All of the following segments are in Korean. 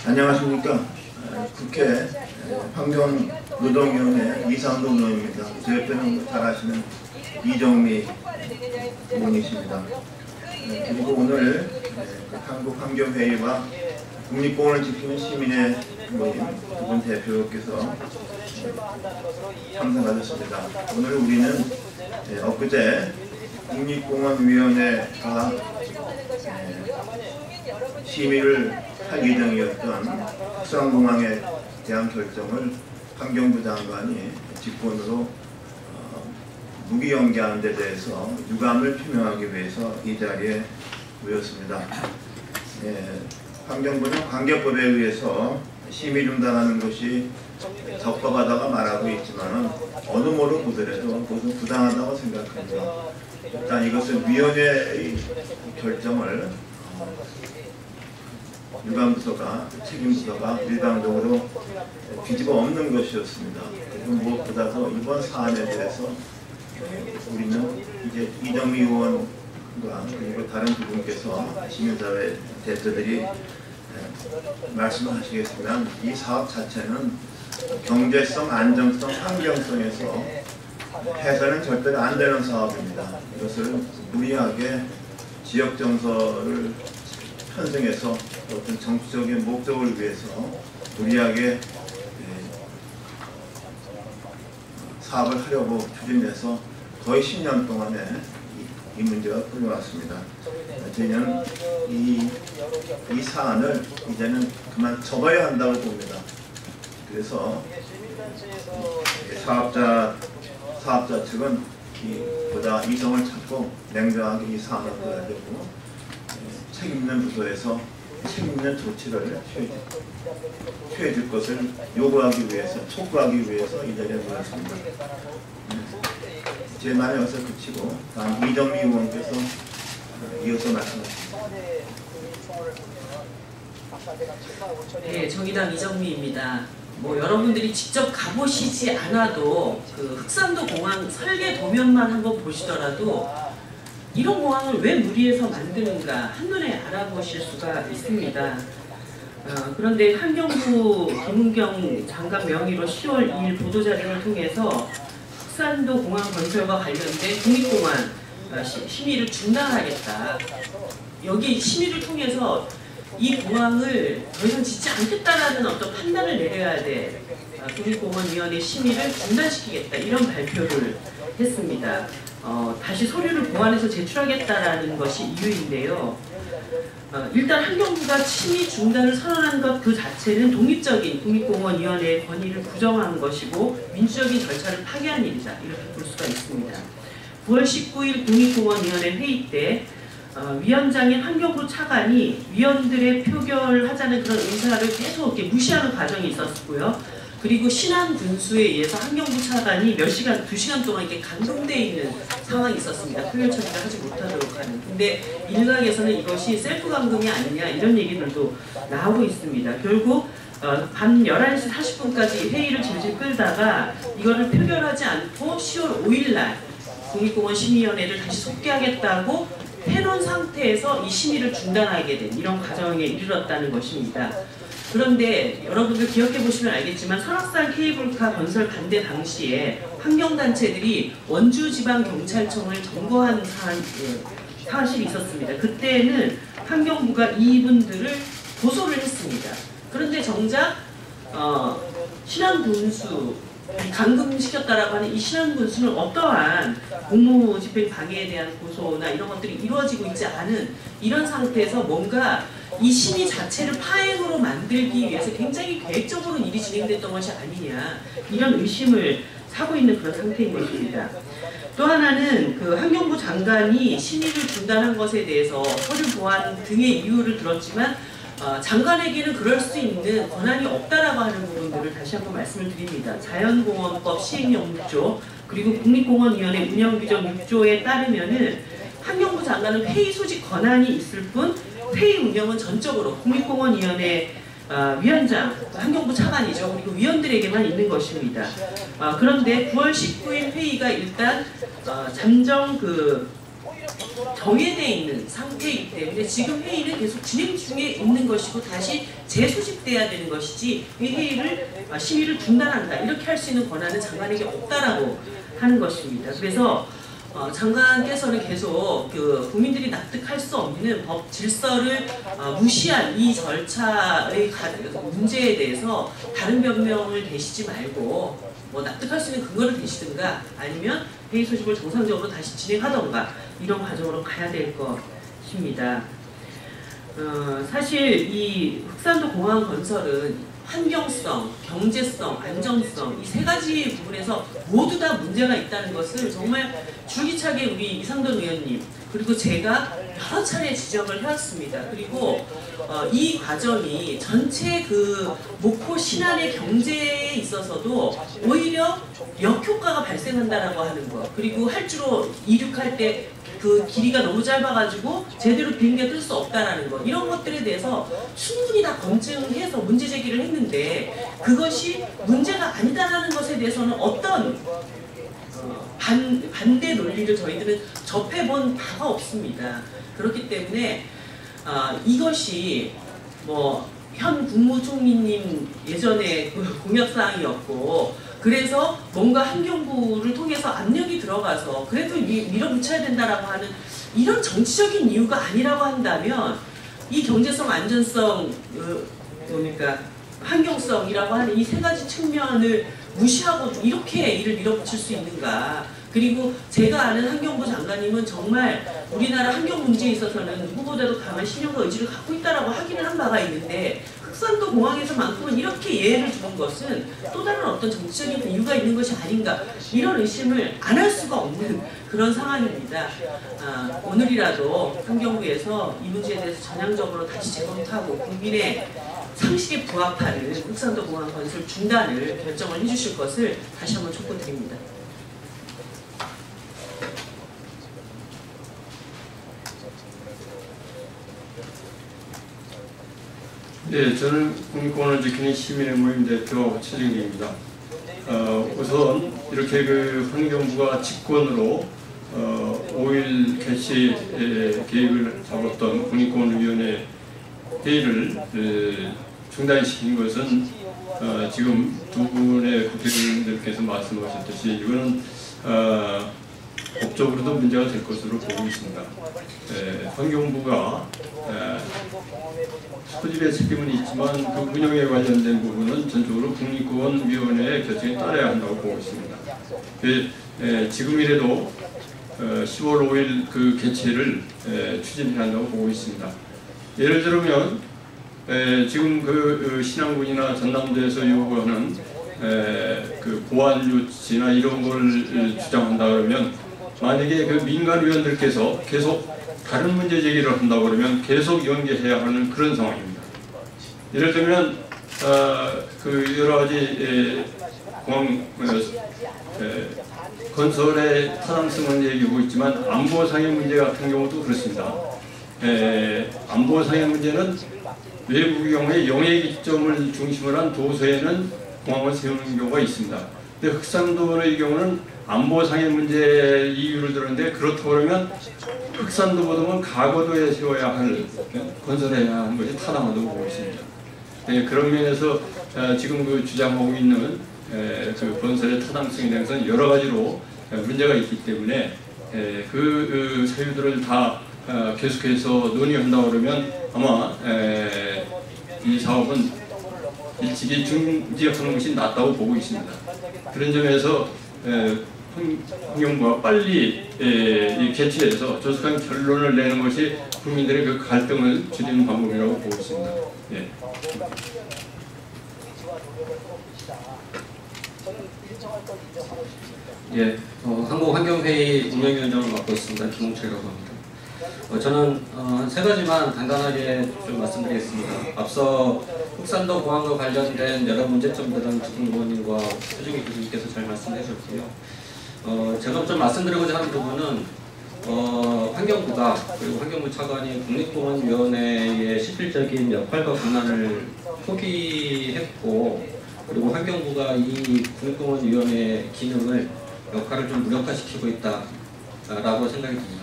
안녕하십니까. 국회 환경노동위원회 이상동 의원입니다. 제 옆에는 잘 아시는 이정미 의원이십니다. 그리고 오늘 한국환경회의와 국립공원을 지키는 시민의 모임 두 분 대표께서 참석하셨습니다. 오늘 우리는 엊그제 국립공원위원회가 심의를 할 예정이었던 수상공항에 대한 결정을 환경부 장관이 직권으로 무기연기하는 데 대해서 유감을 표명하기 위해서 이 자리에 모였습니다. 환경부는 관계법에 의해서 심의 중단하는 것이 적법하다고 말하고 있지만 어느 모로 보더라도 그것은 부당하다고 생각합니다. 일단 이것은 위원회의 결정을 유관부서가, 책임부서가 일방적으로 뒤집어 엎는 것이었습니다. 그리고 무엇보다도 이번 사안에 대해서 우리는 이제 이정미 의원과 그리고 다른 두 분께서 시민사회 대표들이 말씀하시겠지만 이 사업 자체는 경제성, 안정성, 환경성에서 해서는 절대로 안 되는 사업입니다. 이것을 무리하게 지역 정서를 편성해서 어떤 정치적인 목적을 위해서 무리하게 사업을 하려고 추진해서 거의 10년 동안에 이 문제가 풀려왔습니다. 저희는 이 사안을 이제는 그만 접어야 한다고 봅니다. 그래서 사업자 측은 보다 이성을 찾고 냉정하게 이 사안을 봐야 되고 책임있는 부서에서 책임있는 조치를 취해줄 것을 요구하기 위해서, 촉구하기 위해서 이 자리에 모였습니다. 제 말이 여기서 그치고 다음 이정미 의원께서 이어서 말씀하십니다. 네, 정의당 이정미입니다. 여러분들이 직접 가보시지 않아도 그 흑산도 공항 설계 도면만 한번 보시더라도 이런 공항을 왜 무리해서 만드는가 한눈에 알아보실 수가 있습니다. 그런데 환경부 김은경 장관 명의로 10월 2일 보도자료를 통해서 흑산도 공항 건설과 관련된 국립공원 심의를 중단하겠다. 여기 심의를 통해서 이 공항을 더 이상 짓지 않겠다라는 어떤 판단을 내려야 돼. 국립공원위원회 심의를 중단시키겠다. 이런 발표를 했습니다. 다시 서류를 보완해서 제출하겠다라는 것이 이유인데요. 일단 환경부가 심의 중단을 선언한 것 그 자체는 독립적인 국립공원위원회의 권위를 부정한 것이고 민주적인 절차를 파괴한 일이다. 이렇게 볼 수가 있습니다. 9월 19일 국립공원위원회 회의 때 위원장인 환경부 차관이 위원들의 표결하자는 그런 의사를 계속 이렇게 무시하는 과정이 있었고요. 그리고 신안 군수에 의해서 환경부 차관이 몇 시간, 2시간 동안 이렇게 감동되어 있는 상황이 있었습니다. 표결 처리를 하지 못하도록 하는. 근데 일각에서는 이것이 셀프 감금이 아니냐 이런 얘기들도 나오고 있습니다. 결국 밤 11시 40분까지 회의를 질질 끌다가 이거를 표결하지 않고 10월 5일 날 국립공원 심의위원회를 다시 속개하겠다고 해놓은 상태에서 이 심의를 중단하게 된 이런 과정에 이르렀다는 것입니다. 그런데 여러분들 기억해 보시면 알겠지만 설악산 케이블카 건설 반대 당시에 환경단체들이 원주지방경찰청을 점거한 사실이 있었습니다. 그때는 환경부가 이분들을 고소를 했습니다. 그런데 정작 신안군수 감금시켰다라고 하는 이 신안군수는 어떠한 공무집행 방해에 대한 고소나 이런 것들이 이루어지고 있지 않은 이런 상태에서 뭔가 이 심의 자체를 파행으로 만들기 위해서 굉장히 계획적으로 일이 진행됐던 것이 아니냐 이런 의심을 사고 있는 그런 상태인 것입니다. 또 하나는 그 환경부 장관이 심의를 중단한 것에 대해서 서류 보완 등의 이유를 들었지만 장관에게는 그럴 수 있는 권한이 없다라고 하는 부분들을 다시 한번 말씀을 드립니다. 자연공원법 시행령 6조 그리고 국립공원위원회 운영규정 6조에 따르면은 환경부 장관은 회의 소집 권한이 있을 뿐 회의 운영은 전적으로 국립공원위원회 위원장, 환경부 차관이죠. 그리고 위원들에게만 있는 것입니다. 그런데 9월 19일 회의가 일단 잠정 정해져 있는 상태이기 때문에 지금 회의는 계속 진행 중에 있는 것이고 다시 재소집돼야 되는 것이지 이 회의를 심의를 중단한다 이렇게 할 수 있는 권한은 장관에게 없다라고 하는 것입니다. 그래서 장관께서는 계속 그 국민들이 납득할 수 없는 법 질서를 무시한 이 절차의 문제에 대해서 다른 변명을 대시지 말고 뭐 납득할 수 있는 근거를 대시든가 아니면 회의 소집을 정상적으로 다시 진행하던가 이런 과정으로 가야 될 것입니다. 사실 이 흑산도 공항 건설은 환경성, 경제성, 안정성 이 세 가지 부분에서 모두 다 문제가 있다는 것을 정말 줄기차게 우리 이상돈 의원님 그리고 제가 여러 차례 지적을 해왔습니다. 그리고 이 과정이 전체 그 목포 신안의 경제에 있어서도 오히려 역효과가 발생한다라고 하는 것 그리고 할주로 이륙할 때 그 길이가 너무 짧아가지고 제대로 비행기가 뜰 수 없다라는 것 이런 것들에 대해서 충분히 다 검증해서 문제 제기를 했는데 그것이 문제가 아니다라는 것에 대해서는 어떤 반대 논리를 저희들은 접해본 바가 없습니다. 그렇기 때문에 이것이 뭐 현 국무총리님 예전에 그 공약사항이었고 그래서 뭔가 환경부를 통해서 압력이 들어가서 그래도 밀어붙여야 된다라고 하는 이런 정치적인 이유가 아니라고 한다면 이 경제성, 안전성, 그러니까 환경성이라고 하는 이 세 가지 측면을 무시하고 이렇게 일을 밀어붙일 수 있는가. 그리고 제가 아는 환경부 장관님은 정말 우리나라 환경 문제에 있어서는 누구보다도 강한 신념과 의지를 갖고 있다라고 확인을 한 바가 있는데 흑산도 공항에서만큼은 이렇게 예를 두는 것은 또 다른 어떤 정치적인 이유가 있는 것이 아닌가 이런 의심을 안 할 수가 없는 그런 상황입니다. 오늘이라도 환경부에서 이 문제에 대해서 전향적으로 다시 재검토하고 국민의 상식에 부합하는 흑산도 공항 건설 중단을 결정을 해주실 것을 다시 한번 촉구드립니다. 네, 저는 국민권을 지키는 시민의 모임 대표 최정기입니다. 우선 이렇게 그 환경부가 직권으로 5일 개최 계획을 잡았던 국민권위원회 회의를 중단시킨 것은 지금 두 분의 국회의원들께서 말씀하셨듯이 이거는 법적으로도 문제가 될 것으로 보고 있습니다. 환경부가 소집의 책임은 있지만 그 운영에 관련된 부분은 전적으로 국립공원위원회의 결정에 따라야 한다고 보고 있습니다. 지금이라도 10월 5일 그 개최를 추진해야 한다고 보고 있습니다. 예를 들면 지금 그 신안군이나 전남도에서 요구하는 그 보안 유치나 이런 걸 주장한다 그러면 만약에 그 민간 위원들께서 계속 다른 문제 제기를 한다고 그러면 계속 연계해야 하는 그런 상황입니다. 예를 들면 그 여러 가지 공항 건설의 타당성은 얘기하고 있지만 안보상의 문제 같은 경우도 그렇습니다. 안보상의 문제는 외부 경우에 영해 기점을 중심으로 한 도서에는 공항을 세우는 경우가 있습니다. 근데 흑산도의 경우는 안보상의 문제 이유를 들었는데 그렇다고 그러면 흑산도보다는 가거도에 세워야 할 건설해야 하는 것이 타당하다고 보고 있습니다. 그런 면에서 지금 그 주장하고 있는 그 건설의 타당성에 대해서는 여러 가지로 문제가 있기 때문에 그 사유들을 다 계속해서 논의한다고 그러면 아마 이 사업은 일찍이 중지하는 것이 낫다고 보고 있습니다. 그런 점에서 환경부가 빨리 개최해서 조속한 결론을 내는 것이 국민들의 그 갈등을 줄이는 방법이라고 보고 있습니다. 예. 예, 한국환경회의 운영위원장을 맡고 있습니다. 김홍철이라고 합니다. 저는 세 가지만 간단하게 좀 말씀드리겠습니다. 앞서 흑산도 공항과 관련된 여러 문제점들은 지금 의원님과 최정희 교수님께서 잘 말씀해 주셨고요. 제가 좀 말씀드리고자 하는 부분은 환경부가 그리고 환경부 차관이 국립공원위원회의 실질적인 역할과 권한을 포기했고 그리고 환경부가 이 국립공원위원회 기능을 역할을 좀 무력화시키고 있다라고 생각이 듭니다.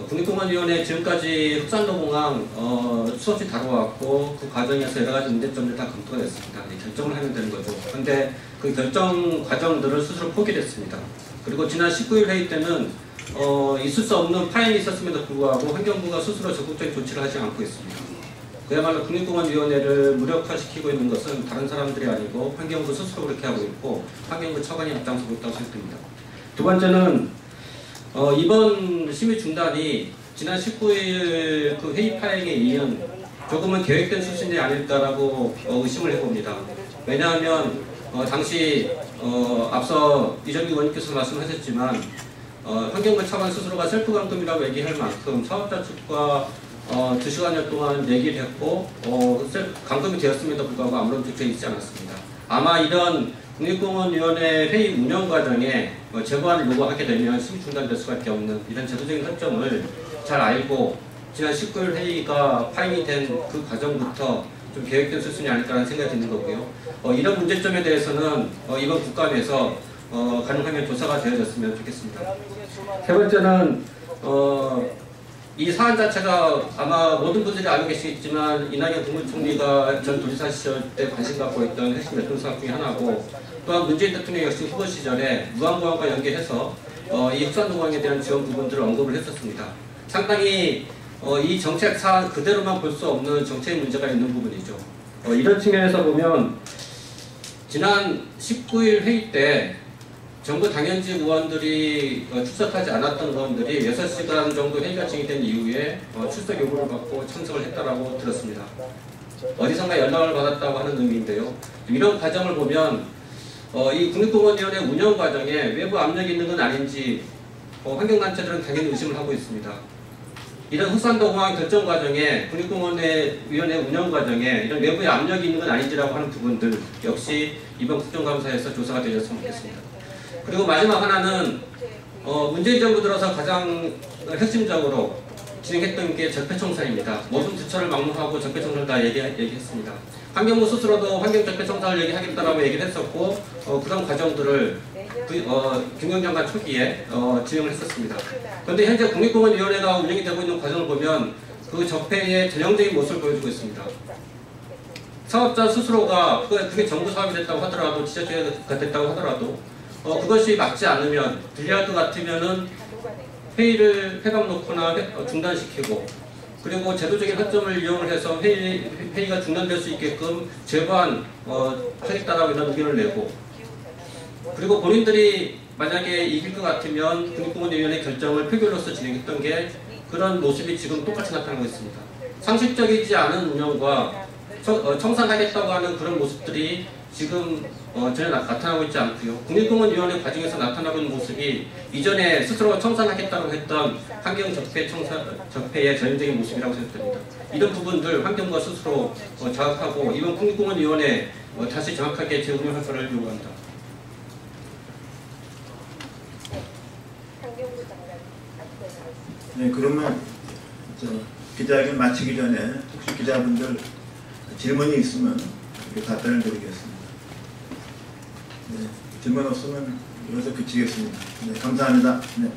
국립공원위원회 지금까지 흑산도공항 수없이 다뤄왔고 그 과정에서 여러 가지 문제점들 다 검토가 됐습니다. 결정을 하면 되는 거죠. 그런데 그 결정 과정들을 스스로 포기했습니다. 그리고 지난 19일 회의 때는 있을 수 없는 파행이 있었음에도 불구하고 환경부가 스스로 적극적인 조치를 하지 않고 있습니다. 그야말로 국립공원위원회를 무력화시키고 있는 것은 다른 사람들이 아니고 환경부 스스로 그렇게 하고 있고 환경부 차관이 앞장서고 있다고 생각됩니다. 두 번째는 이번 심의 중단이 지난 19일 그 회의 파행에 이은 조금은 계획된 수순이 아닐까라고 의심을 해봅니다. 왜냐하면 당시 앞서 이정기 의원님께서 말씀하셨지만 환경부 차관 스스로가 셀프 감금이라고 얘기할 만큼 사업자 측과 2시간여 동안 얘기를 했고 감금이 되었음에도 불구하고 아무런 조치가 있지 않았습니다. 아마 이런 국립공원위원회 회의 운영 과정에 제보안을 요구하게 되면 심의 중단될 수밖에 없는 이런 제도적인 설정을 잘 알고 지난 19일 회의가 파행이 된 그 과정부터 좀 계획된 수순이 아닐까라는 생각이 드는 거고요. 이런 문제점에 대해서는 이번 국감에서 가능하면 조사가 되어졌으면 좋겠습니다. 세 번째는 이 사안 자체가 아마 모든 분들이 알고 계시겠지만 이낙연 국무총리가 전 도지사 시절 때 관심 갖고 있던 핵심 대통령 사업 중에 하나고 또한 문재인 대통령 역시 후보 시절에 무항공항과 연계해서 이 흑산공항에 대한 지원 부분들을 언급을 했었습니다. 상당히 이 정책 사안 그대로만 볼 수 없는 정책 문제가 있는 부분이죠. 이런 측면에서 보면 지난 19일 회의 때 정부 당연직 의원들이 출석하지 않았던 의원들이 6시간 정도 회의가 진행된 이후에 출석 요구를 받고 참석을 했다라고 들었습니다. 어디선가 연락을 받았다고 하는 의미인데요. 이런 과정을 보면 이 국립공원위원회 운영 과정에 외부 압력이 있는 건 아닌지 환경단체들은 당연히 의심을 하고 있습니다. 이런 흑산도공항 결정 과정에 국립공원위원회 운영 과정에 이런 외부의 압력이 있는 건 아닌지라고 하는 부분들 역시 이번 국정감사에서 조사가 되었으면 좋겠습니다. 그리고 마지막 하나는 문재인 정부 들어서 가장 핵심적으로 진행했던 게 적폐청사입니다. 모든 부처를 막론하고 적폐청사를 다 얘기했습니다. 환경부 스스로도 환경적폐청사를 얘기하겠다라고 얘기를 했었고 그런 과정들을 김경장관 초기에 진행을 했었습니다. 그런데 현재 국립공원위원회가 운영이 되고 있는 과정을 보면 그 적폐의 전형적인 모습을 보여주고 있습니다. 사업자 스스로가 그게 정부 사업이 됐다고 하더라도 지자체가 됐다고 하더라도 그것이 맞지 않으면 불리할 것 같으면은 회의를 회감 놓거나 중단시키고 그리고 제도적인 허점을 이용을 해서 회의가 중단될 수 있게끔 제보안 하겠다라고 이런 의견을 내고 그리고 본인들이 만약에 이길 것 같으면 국립공원위원회 결정을 표결로서 진행했던 게 그런 모습이 지금 똑같이 나타나고 있습니다. 상식적이지 않은 운영과 청산하겠다고 하는 그런 모습들이 지금 전혀 나타나고 있지 않고요. 국립공원위원회 과정에서 나타나고 있는 모습이 이전에 스스로 청산하겠다고 했던 환경 적폐의 전형적인 모습이라고 생각됩니다. 이런 부분들 환경부가 스스로 자각하고 이번 국립공원위원회 다시 정확하게 재운영할 것을 요구합니다. 네, 그러면 기자회견 마치기 전에 혹시 기자분들 질문이 있으면 답변을 드리겠습니다. 네, 질문 없으면 여기서 그치겠습니다. 네, 감사합니다. 네.